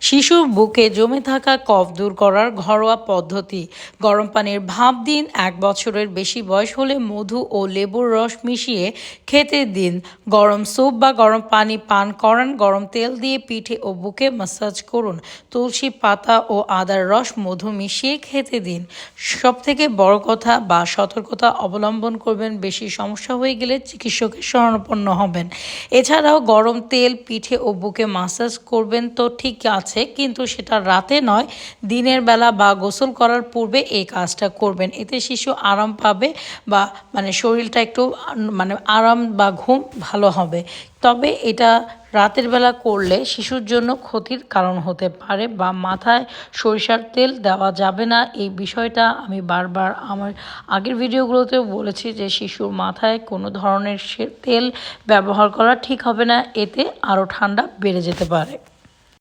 শিশুর বুকে জমে থাকা কফ দূর করার ঘরোয়া পদ্ধতি। গরম পানির ভাপ দিন। 1 বছরের বেশি বয়স হলে মধু ও লেবুর রস মিশিয়ে খেতে দিন। গরম স্যুপ বা গরম পানি পান করান। গরম তেল দিয়ে পিঠে ও বুকে ম্যাসাজ করুন। তুলসী পাতা ও আদার রস মধু মিশিয়ে খেতে দিন। সবথেকে বড় কথা বা সতর্কতা অবলম্বন করবেন, বেশি সমস্যা হয়ে গেলে চিকিৎসকের শরণাপন্ন হবেন। এছাড়াও গরম তেল পিঠে ও বুকে ম্যাসাজ করবেন তো ঠিক আছে, কিন্তু সেটা রাতে নয়, দিনের বেলা বা গোসল করার পূর্বে এই কাজটা করবেন। এতে শিশু আরাম পাবে বা শরীরটা একটু আরাম বা ঘুম ভালো হবে। তবে এটা রাতের বেলা করলে শিশুর জন্য ক্ষতির কারণ হতে পারে বা মাথায় সরিষার তেল দেওয়া যাবে না। এই বিষয়টা আমি বারবার আমার আগের ভিডিওগুলোতেও বলেছি যে শিশুর মাথায় কোনো ধরনের তেল ব্যবহার করা ঠিক হবে না, এতে আরও ঠান্ডা বেড়ে যেতে পারে।